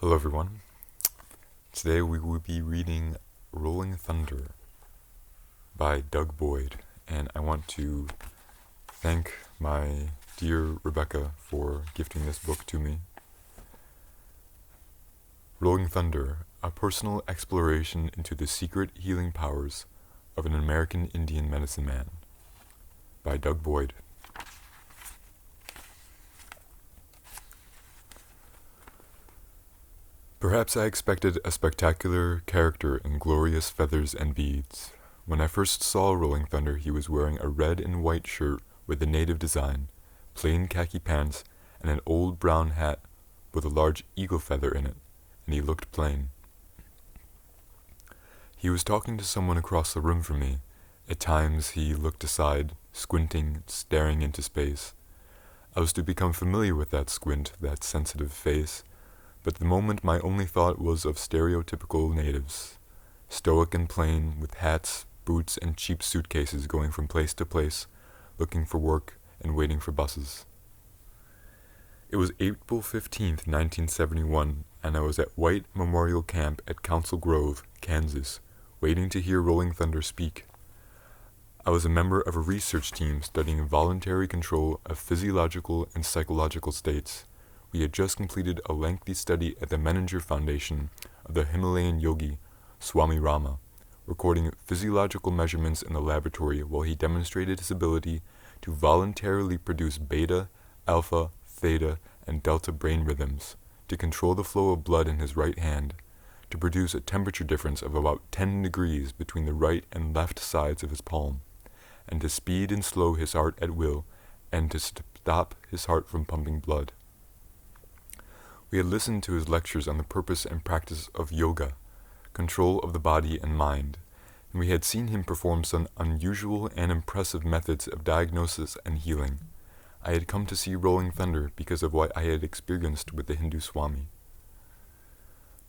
Hello everyone. Today we will be reading Rolling Thunder by Doug Boyd, and I want to thank my dear Rebecca for gifting this book to me. Rolling Thunder, a personal exploration into the secret healing powers of an American Indian medicine man by Doug Boyd. Perhaps I expected a spectacular character in glorious feathers and beads. When I first saw Rolling Thunder, he was wearing a red and white shirt with a native design, plain khaki pants, and an old brown hat with a large eagle feather in it, and he looked plain. He was talking to someone across the room from me. At times he looked aside, squinting, staring into space. I was to become familiar with that squint, that sensitive face, but at the moment my only thought was of stereotypical natives, stoic and plain, with hats, boots, and cheap suitcases going from place to place, looking for work and waiting for buses. It was April 15th, 1971, and I was at White Memorial Camp at Council Grove, Kansas, waiting to hear Rolling Thunder speak. I was a member of a research team studying voluntary control of physiological and psychological states. We had just completed a lengthy study at the Menninger Foundation of the Himalayan yogi Swami Rama, recording physiological measurements in the laboratory while he demonstrated his ability to voluntarily produce beta, alpha, theta, and delta brain rhythms, to control the flow of blood in his right hand, to produce a temperature difference of about 10 degrees between the right and left sides of his palm, and to speed and slow his heart at will, and to stop his heart from pumping blood. We had listened to his lectures on the purpose and practice of yoga, control of the body and mind, and we had seen him perform some unusual and impressive methods of diagnosis and healing. I had come to see Rolling Thunder because of what I had experienced with the Hindu Swami.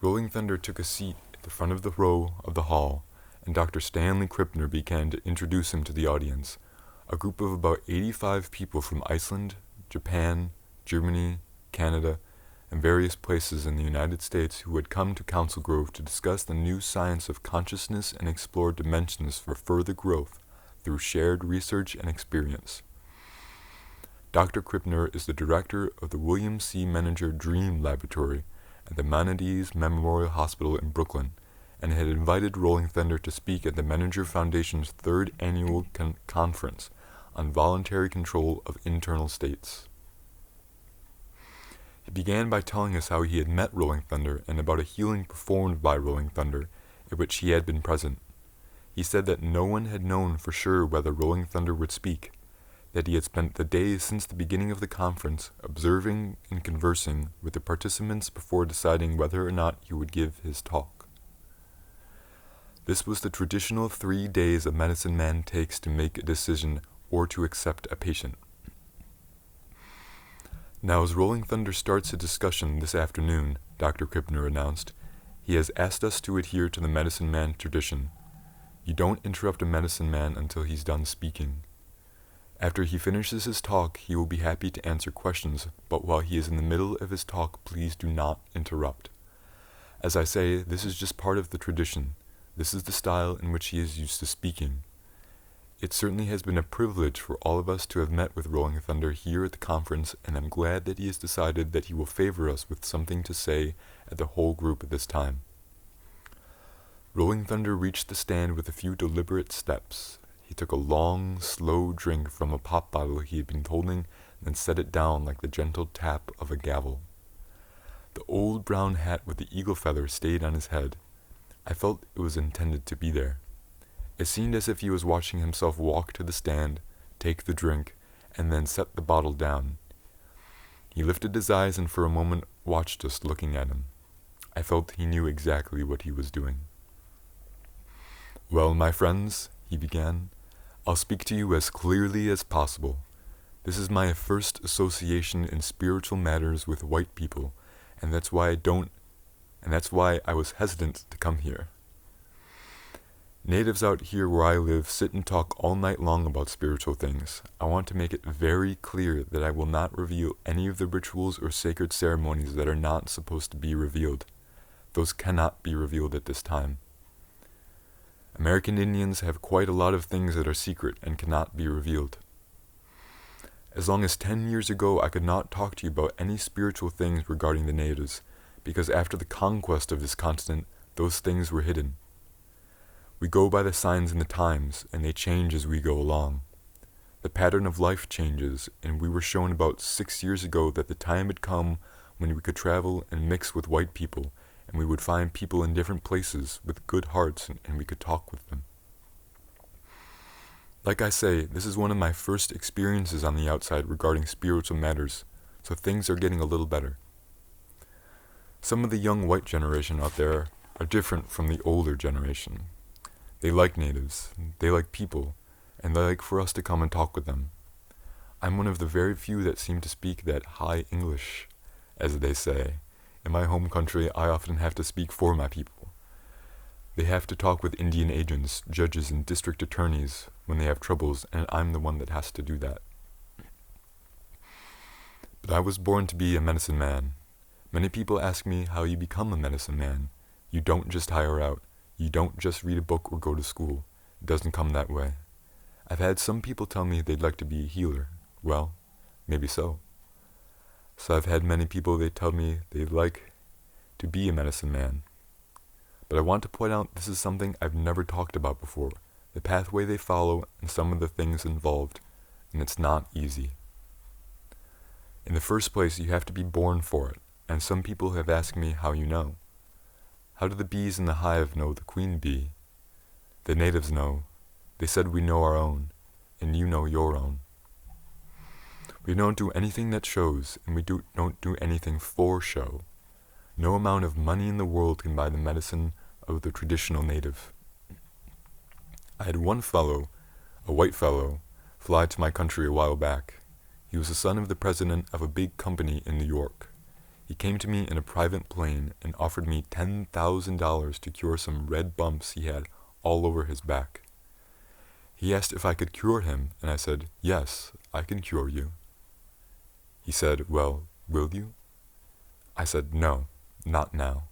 Rolling Thunder took a seat at the front of the row of the hall, and Dr. Stanley Krippner began to introduce him to the audience, a group of about 85 people from Iceland, Japan, Germany, Canada, and various places in the United States who had come to Council Grove to discuss the new science of consciousness and explore dimensions for further growth through shared research and experience. Dr. Krippner is the director of the William C. Menninger Dream Laboratory at the Maimonides Memorial Hospital in Brooklyn, and had invited Rolling Thunder to speak at the Menninger Foundation's third annual conference on voluntary control of internal states. He began by telling us how he had met Rolling Thunder and about a healing performed by Rolling Thunder, at which he had been present. He said that no one had known for sure whether Rolling Thunder would speak, that he had spent the days since the beginning of the conference observing and conversing with the participants before deciding whether or not he would give his talk. This was the traditional 3 days a medicine man takes to make a decision or to accept a patient. Now, as Rolling Thunder starts a discussion this afternoon, Dr. Krippner announced, he has asked us to adhere to the medicine man tradition. You don't interrupt a medicine man until he's done speaking. After he finishes his talk, he will be happy to answer questions, but while he is in the middle of his talk, please do not interrupt. As I say, this is just part of the tradition. This is the style in which he is used to speaking. It certainly has been a privilege for all of us to have met with Rolling Thunder here at the conference, and I'm glad that he has decided that he will favor us with something to say at the whole group at this time. Rolling Thunder reached the stand with a few deliberate steps. He took a long, slow drink from a pop bottle he had been holding and set it down like the gentle tap of a gavel. The old brown hat with the eagle feather stayed on his head. I felt it was intended to be there. It seemed as if he was watching himself walk to the stand, take the drink, and then set the bottle down. He lifted his eyes and for a moment watched us looking at him. I felt he knew exactly what he was doing. Well, my friends, he began, I'll speak to you as clearly as possible. This is my first association in spiritual matters with white people, and that's why I was hesitant to come here. Natives out here where I live sit and talk all night long about spiritual things. I want to make it very clear that I will not reveal any of the rituals or sacred ceremonies that are not supposed to be revealed. Those cannot be revealed at this time. American Indians have quite a lot of things that are secret and cannot be revealed. As long as 10 years ago I could not talk to you about any spiritual things regarding the natives, because after the conquest of this continent, those things were hidden. We go by the signs in the times, and they change as we go along. The pattern of life changes, and we were shown about 6 years ago that the time had come when we could travel and mix with white people, and we would find people in different places with good hearts, and we could talk with them. Like I say, this is one of my first experiences on the outside regarding spiritual matters, so things are getting a little better. Some of the young white generation out there are different from the older generation. They like natives, they like people, and they like for us to come and talk with them. I'm one of the very few that seem to speak that high English, as they say. In my home country, I often have to speak for my people. They have to talk with Indian agents, judges, and district attorneys when they have troubles, and I'm the one that has to do that. But I was born to be a medicine man. Many people ask me how you become a medicine man. You don't just hire out. You don't just read a book or go to school. It doesn't come that way. I've had some people tell me they'd like to be a healer. Well, maybe so. So I've had many people that tell me they'd like to be a medicine man. But I want to point out this is something I've never talked about before, the pathway they follow and some of the things involved, and it's not easy. In the first place, you have to be born for it, and some people have asked me how you know. How do the bees in the hive know the queen bee? The natives know. They said we know our own, and you know your own. We don't do anything that shows, and we don't do anything for show. No amount of money in the world can buy the medicine of the traditional native. I had one fellow, a white fellow, fly to my country a while back. He was the son of the president of a big company in New York. He came to me in a private plane and offered me $10,000 to cure some red bumps he had all over his back. He asked if I could cure him, and I said, "Yes, I can cure you." He said, "Well, will you?" I said, "No, not now.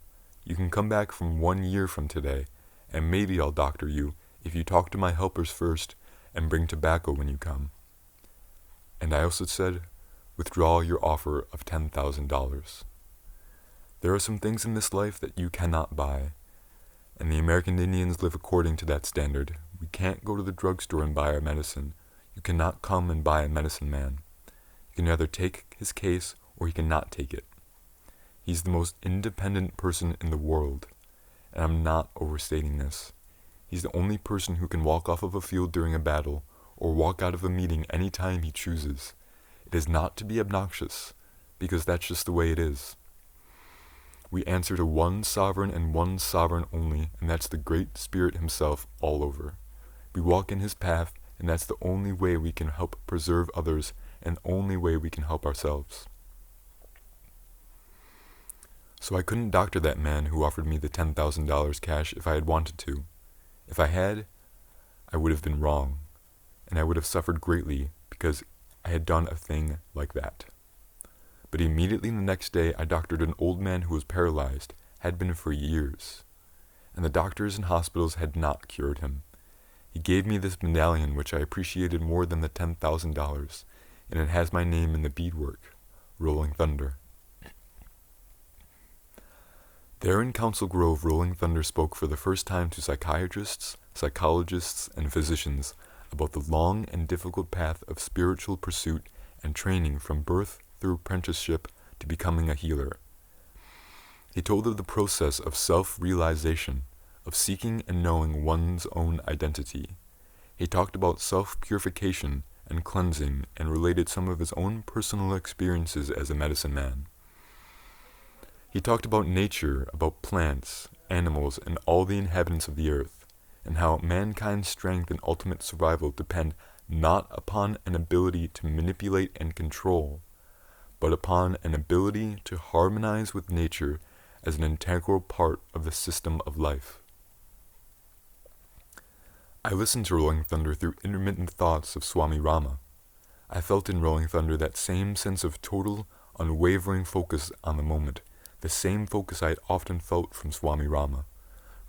You can come back from 1 year from today, and maybe I'll doctor you if you talk to my helpers first and bring tobacco when you come." And I also said, "Withdraw your offer of $10,000. There are some things in this life that you cannot buy, and the American Indians live according to that standard. We can't go to the drugstore and buy our medicine. You cannot come and buy a medicine man. You can either take his case or he cannot take it. He's the most independent person in the world, and I'm not overstating this. He's the only person who can walk off of a field during a battle or walk out of a meeting any time he chooses. It is not to be obnoxious, because that's just the way it is. We answer to one sovereign and one sovereign only, and that's the Great Spirit himself all over. We walk in his path, and that's the only way we can help preserve others, and the only way we can help ourselves. So I couldn't doctor that man who offered me the $10,000 cash if I had wanted to. If I had, I would have been wrong, and I would have suffered greatly because I had done a thing like that. But immediately the next day I doctored an old man who was paralyzed, had been for years, and the doctors and hospitals had not cured him. He gave me this medallion which I appreciated more than the $10,000, and it has my name in the beadwork, Rolling Thunder. There in Council Grove, Rolling Thunder spoke for the first time to psychiatrists, psychologists, and physicians about the long and difficult path of spiritual pursuit and training from birth through apprenticeship to becoming a healer. He told of the process of self-realization, of seeking and knowing one's own identity. He talked about self-purification and cleansing and related some of his own personal experiences as a medicine man. He talked about nature, about plants, animals, and all the inhabitants of the earth, and how mankind's strength and ultimate survival depend not upon an ability to manipulate and control, but upon an ability to harmonize with nature as an integral part of the system of life. I listened to Rolling Thunder through intermittent thoughts of Swami Rama. I felt in Rolling Thunder that same sense of total, unwavering focus on the moment, the same focus I had often felt from Swami Rama.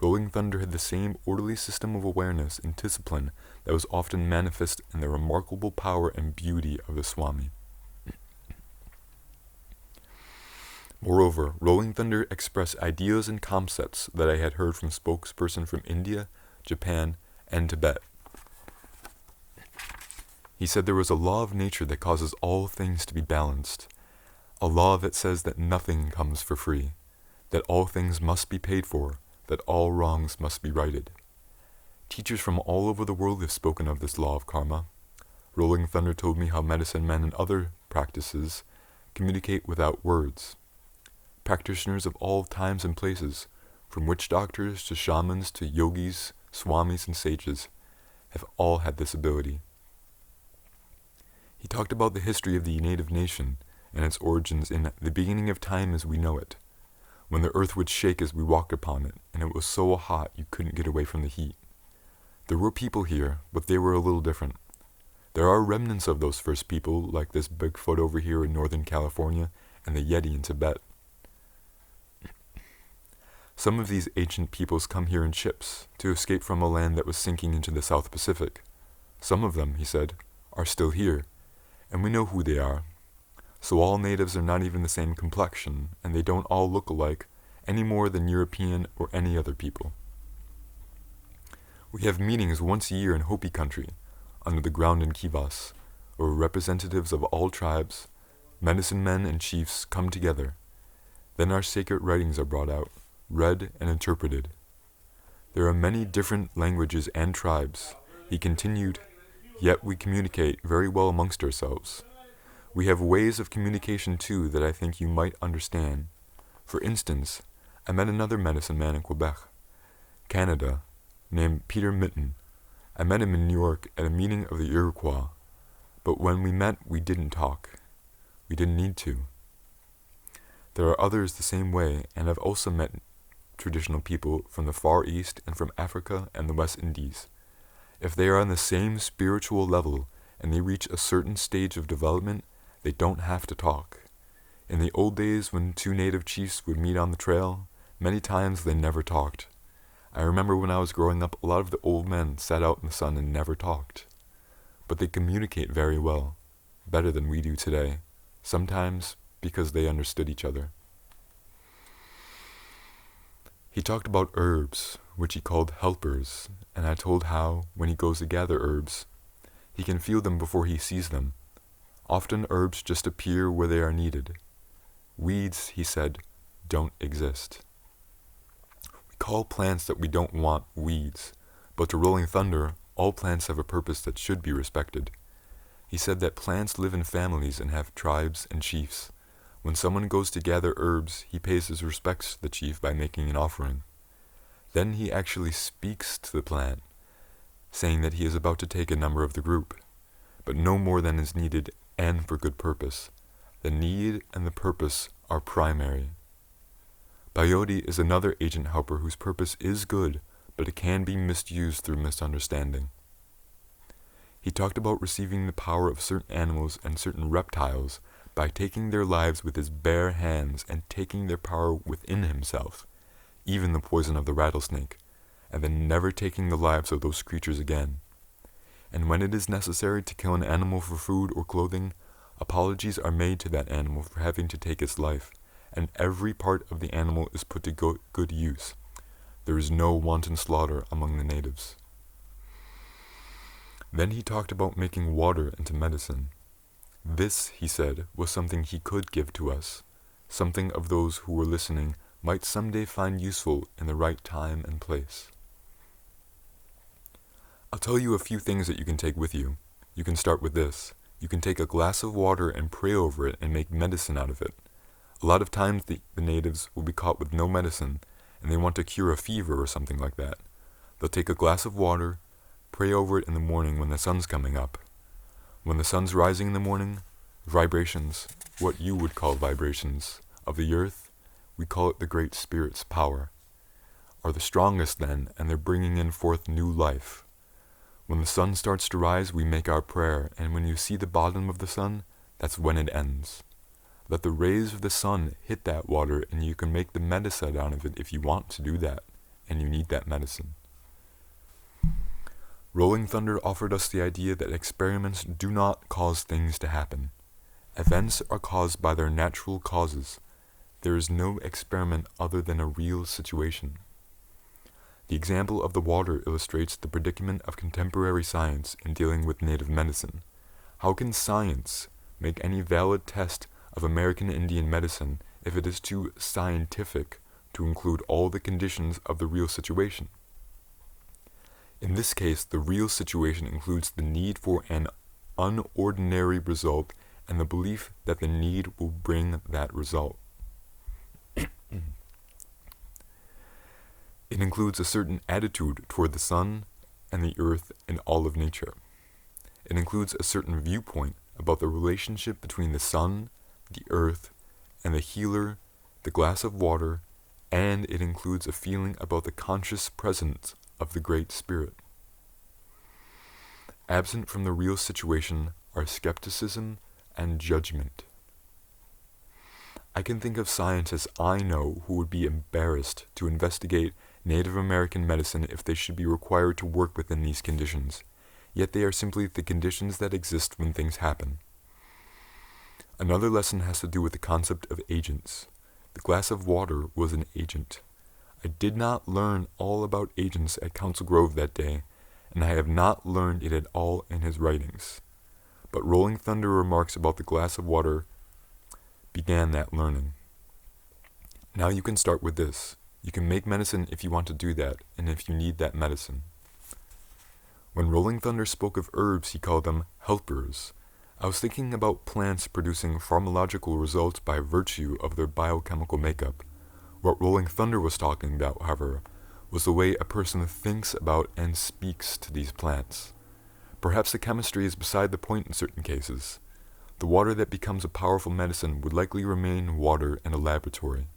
Rolling Thunder had the same orderly system of awareness and discipline that was often manifest in the remarkable power and beauty of the Swami. Moreover, Rolling Thunder expressed ideas and concepts that I had heard from spokespersons from India, Japan, and Tibet. He said there was a law of nature that causes all things to be balanced, a law that says that nothing comes for free, that all things must be paid for, that all wrongs must be righted. Teachers from all over the world have spoken of this law of karma. Rolling Thunder told me how medicine men and other practices communicate without words. Practitioners of all times and places, from witch doctors to shamans to yogis, swamis, and sages, have all had this ability. He talked about the history of the native nation and its origins in the beginning of time as we know it, when the earth would shake as we walked upon it, and it was so hot you couldn't get away from the heat. There were people here, but they were a little different. There are remnants of those first people, like this Bigfoot over here in Northern California and the Yeti in Tibet. Some of these ancient peoples come here in ships to escape from a land that was sinking into the South Pacific. Some of them, he said, are still here, and we know who they are. So all natives are not even the same complexion, and they don't all look alike any more than European or any other people. We have meetings once a year in Hopi country, under the ground in Kivas, where representatives of all tribes, medicine men and chiefs come together. Then our sacred writings are brought out, read and interpreted. There are many different languages and tribes, he continued, yet we communicate very well amongst ourselves. We have ways of communication too that I think you might understand. For instance, I met another medicine man in Quebec, Canada, named Peter Mitten. I met him in New York at a meeting of the Iroquois, but when we met we didn't talk. We didn't need to. There are others the same way, and I've also met traditional people from the Far East and from Africa and the West Indies. If they are on the same spiritual level and they reach a certain stage of development, they don't have to talk. In the old days when two native chiefs would meet on the trail, many times they never talked. I remember when I was growing up, a lot of the old men sat out in the sun and never talked. But they communicate very well, better than we do today, sometimes because they understood each other. He talked about herbs, which he called helpers, and I told how, when he goes to gather herbs, he can feel them before he sees them. Often herbs just appear where they are needed. Weeds, he said, don't exist. We call plants that we don't want weeds, but to Rolling Thunder, all plants have a purpose that should be respected. He said that plants live in families and have tribes and chiefs. When someone goes to gather herbs, he pays his respects to the chief by making an offering. Then he actually speaks to the plant, saying that he is about to take a number of the group, but no more than is needed and for good purpose. The need and the purpose are primary. Peyote is another agent helper whose purpose is good, but it can be misused through misunderstanding. He talked about receiving the power of certain animals and certain reptiles by taking their lives with his bare hands and taking their power within himself, even the poison of the rattlesnake, and then never taking the lives of those creatures again. And when it is necessary to kill an animal for food or clothing, apologies are made to that animal for having to take its life, and every part of the animal is put to good use. There is no wanton slaughter among the natives. Then he talked about making water into medicine. This, he said, was something he could give to us, something of those who were listening might someday find useful in the right time and place. I'll tell you a few things that you can take with you. You can start with this. You can take a glass of water and pray over it and make medicine out of it. A lot of times the natives will be caught with no medicine, and they want to cure a fever or something like that. They'll take a glass of water, pray over it in the morning when the sun's coming up. When the sun's rising in the morning, vibrations, what you would call vibrations, of the earth, we call it the Great Spirit's power, are the strongest then, and they're bringing in forth new life. When the sun starts to rise, we make our prayer, and when you see the bottom of the sun, that's when it ends. Let the rays of the sun hit that water, and you can make the medicine out of it if you want to do that, and you need that medicine. Rolling Thunder offered us the idea that experiments do not cause things to happen. Events are caused by their natural causes. There is no experiment other than a real situation. The example of the water illustrates the predicament of contemporary science in dealing with native medicine. How can science make any valid test of American Indian medicine if it is too scientific to include all the conditions of the real situation? In this case, the real situation includes the need for an unordinary result and the belief that the need will bring that result. It includes a certain attitude toward the sun and the earth and all of nature. It includes a certain viewpoint about the relationship between the sun, the earth, and the healer, the glass of water, and it includes a feeling about the conscious presence of the Great Spirit. Absent from the real situation are skepticism and judgment. I can think of scientists I know who would be embarrassed to investigate Native American medicine if they should be required to work within these conditions, yet they are simply the conditions that exist when things happen. Another lesson has to do with the concept of agents. The glass of water was an agent. I did not learn all about agents at Council Grove that day, and I have not learned it at all in his writings. But Rolling Thunder remarks about the glass of water began that learning. Now you can start with this. You can make medicine if you want to do that, and if you need that medicine. When Rolling Thunder spoke of herbs, he called them helpers. I was thinking about plants producing pharmacological results by virtue of their biochemical makeup. What Rolling Thunder was talking about, however, was the way a person thinks about and speaks to these plants. Perhaps the chemistry is beside the point in certain cases. The water that becomes a powerful medicine would likely remain water in a laboratory.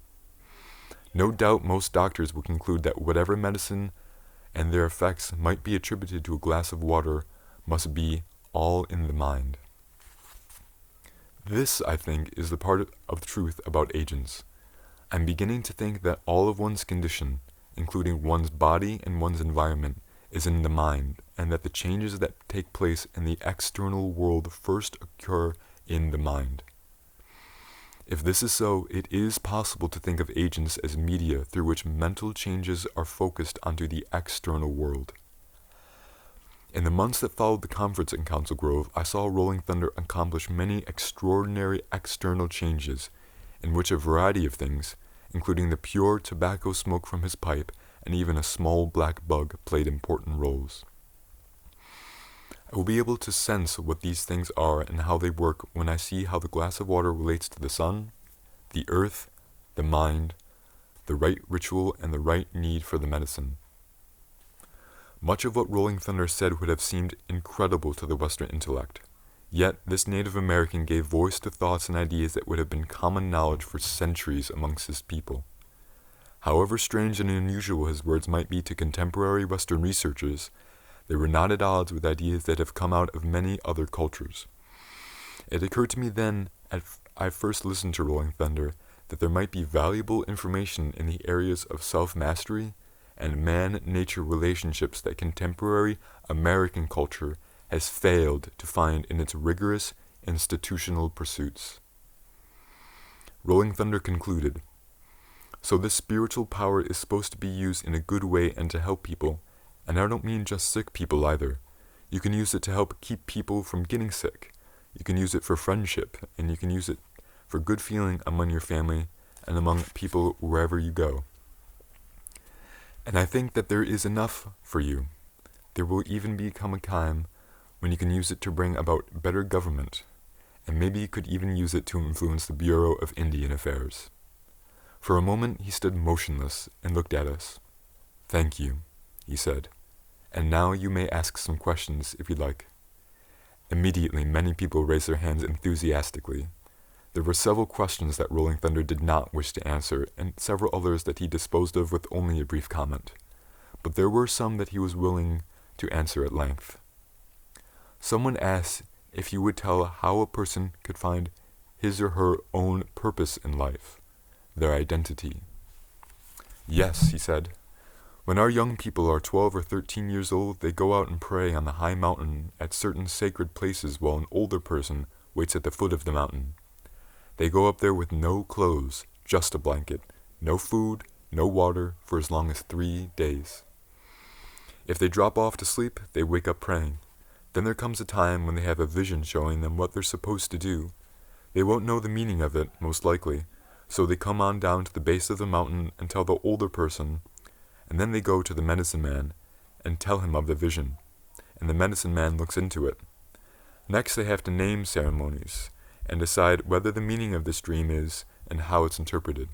No doubt most doctors would conclude that whatever medicine and their effects might be attributed to a glass of water must be all in the mind. This, I think, is the part of the truth about agents. I'm beginning to think that all of one's condition, including one's body and one's environment, is in the mind, and that the changes that take place in the external world first occur in the mind. If this is so, it is possible to think of agents as media through which mental changes are focused onto the external world. In the months that followed the conference in Council Grove, I saw Rolling Thunder accomplish many extraordinary external changes, in which a variety of things, including the pure tobacco smoke from his pipe and even a small black bug, played important roles. I will be able to sense what these things are and how they work when I see how the glass of water relates to the sun, the earth, the mind, the right ritual, and the right need for the medicine. Much of what Rolling Thunder said would have seemed incredible to the Western intellect. Yet this Native American gave voice to thoughts and ideas that would have been common knowledge for centuries amongst his people. However strange and unusual his words might be to contemporary Western researchers, they were not at odds with ideas that have come out of many other cultures. It occurred to me then, as I first listened to Rolling Thunder, that there might be valuable information in the areas of self-mastery and man-nature relationships that contemporary American culture has failed to find in its rigorous institutional pursuits. Rolling Thunder concluded, "So this spiritual power is supposed to be used in a good way and to help people. And I don't mean just sick people either. You can use it to help keep people from getting sick. You can use it for friendship, and you can use it for good feeling among your family and among people wherever you go. And I think that there is enough for you. There will even become a time when you can use it to bring about better government, and maybe you could even use it to influence the Bureau of Indian Affairs." For a moment he stood motionless and looked at us. "Thank you," he said. "And now you may ask some questions if you'd like." Immediately many people raised their hands enthusiastically. There were several questions that Rolling Thunder did not wish to answer, and several others that he disposed of with only a brief comment. But there were some that he was willing to answer at length. Someone asked if he would tell how a person could find his or her own purpose in life, their identity. Yes, he said. When our young people are 12 or 13 years old, they go out and pray on the high mountain at certain sacred places while an older person waits at the foot of the mountain. They go up there with no clothes, just a blanket, no food, no water for as long as 3 days. If they drop off to sleep, they wake up praying. Then there comes a time when they have a vision showing them what they're supposed to do. They won't know the meaning of it, most likely, so they come on down to the base of the mountain and tell the older person, and then they go to the medicine man and tell him of the vision, and the medicine man looks into it. Next they have to name ceremonies and decide whether the meaning of this dream is and how it's interpreted.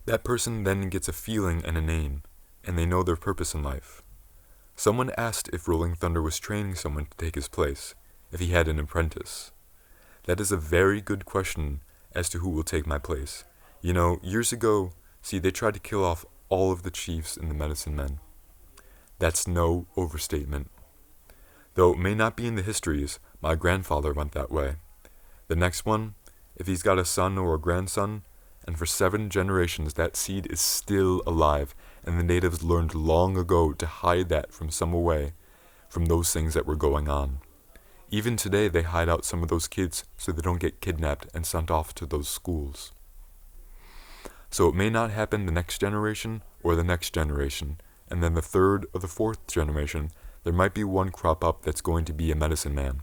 That person then gets a feeling and a name, and they know their purpose in life. Someone asked if Rolling Thunder was training someone to take his place, if he had an apprentice. That is a very good question as to who will take my place. You know, years ago, they tried to kill off all of the chiefs and the medicine men. That's no overstatement. Though it may not be in the histories, my grandfather went that way. The next one, if he's got a son or a grandson, and for 7 generations that seed is still alive, and the natives learned long ago to hide that from those things that were going on. Even today they hide out some of those kids so they don't get kidnapped and sent off to those schools. So it may not happen the next generation or the next generation, and then the 3rd or the 4th generation, there might be one crop up that's going to be a medicine man.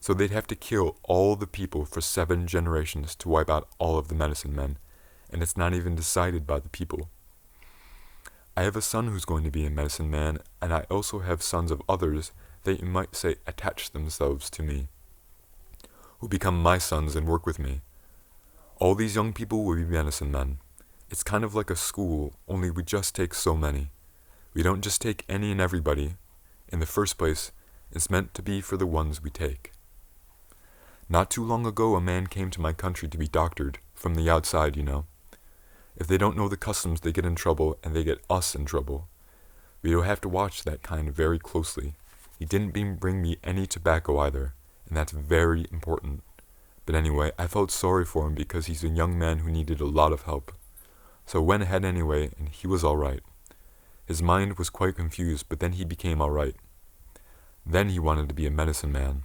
So they'd have to kill all the people for 7 generations to wipe out all of the medicine men, and it's not even decided by the people. I have a son who's going to be a medicine man, and I also have sons of others that you might say attach themselves to me, who become my sons and work with me. All these young people will be medicine men. It's kind of like a school, only we just take so many. We don't just take any and everybody. In the first place, it's meant to be for the ones we take. Not too long ago, a man came to my country to be doctored, from the outside, you know. If they don't know the customs, they get in trouble, and they get us in trouble. We will have to watch that kind very closely. He didn't bring me any tobacco either, and that's very important. But anyway, I felt sorry for him because he's a young man who needed a lot of help. So I went ahead anyway, and he was all right. His mind was quite confused, but then he became all right. Then he wanted to be a medicine man.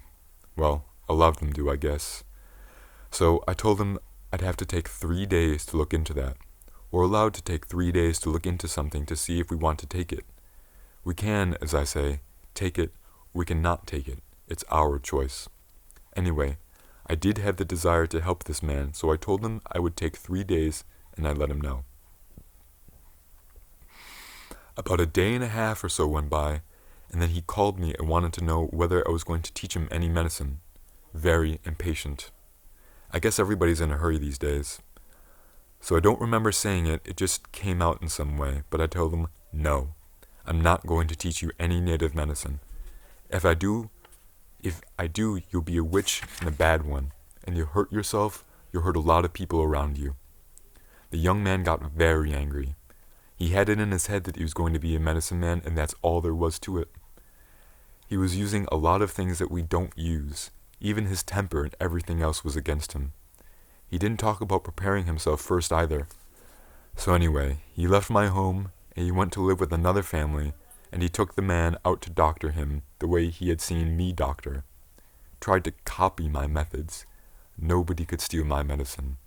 Well, a lot of them do, I guess. So I told him I'd have to take 3 days to look into that. We're allowed to take 3 days to look into something to see if we want to take it. We can, as I say, take it, we can not take it. It's our choice. Anyway, I did have the desire to help this man, so I told him I would take 3 days, and I let him know. About a day and a half or so went by, and then he called me and wanted to know whether I was going to teach him any medicine. Very impatient. I guess everybody's in a hurry these days. So I don't remember saying it, it just came out in some way, but I told him, no, I'm not going to teach you any native medicine. If I do, you'll be a witch and a bad one, and you'll hurt yourself, you'll hurt a lot of people around you. The young man got very angry. He had it in his head that he was going to be a medicine man, and that's all there was to it. He was using a lot of things that we don't use. Even his temper and everything else was against him. He didn't talk about preparing himself first either. So anyway, he left my home, and he went to live with another family, and he took the man out to doctor him the way he had seen me doctor. Tried to copy my methods. Nobody could steal my medicine.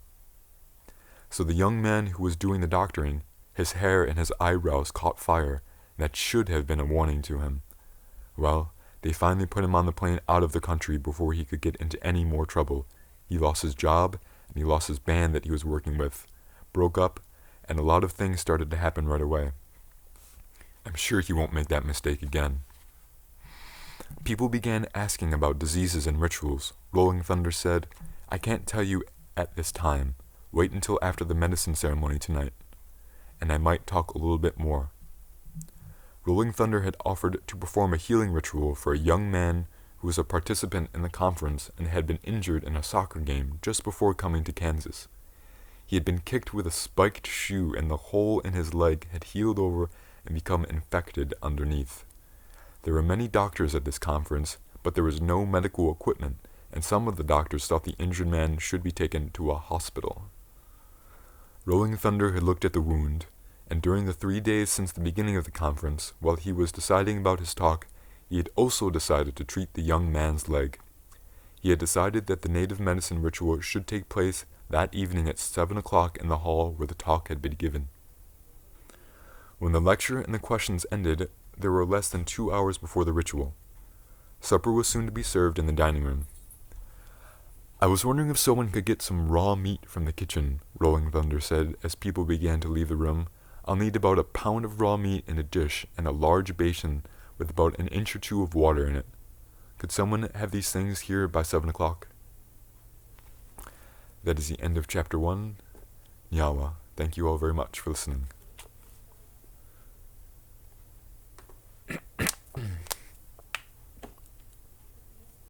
So the young man who was doing the doctoring, his hair and his eyebrows caught fire, and that should have been a warning to him. Well, they finally put him on the plane out of the country before he could get into any more trouble. He lost his job, and he lost his band that he was working with, broke up, and a lot of things started to happen right away. I'm sure he won't make that mistake again. People began asking about diseases and rituals. Rolling Thunder said, I can't tell you at this time. Wait until after the medicine ceremony tonight, and I might talk a little bit more. Rolling Thunder had offered to perform a healing ritual for a young man who was a participant in the conference and had been injured in a soccer game just before coming to Kansas. He had been kicked with a spiked shoe, and the hole in his leg had healed over and become infected underneath. There were many doctors at this conference, but there was no medical equipment, and some of the doctors thought the injured man should be taken to a hospital. Rolling Thunder had looked at the wound, and during the 3 days since the beginning of the conference, while he was deciding about his talk, he had also decided to treat the young man's leg. He had decided that the native medicine ritual should take place that evening at 7 o'clock in the hall where the talk had been given. When the lecture and the questions ended, there were less than 2 hours before the ritual. Supper was soon to be served in the dining room. "I was wondering if someone could get some raw meat from the kitchen," Rolling Thunder said as people began to leave the room. "I'll need about a pound of raw meat in a dish and a large basin with about an inch or two of water in it. Could someone have these things here by 7 o'clock? That is the end of chapter 1. Niawa. Thank you all very much for listening.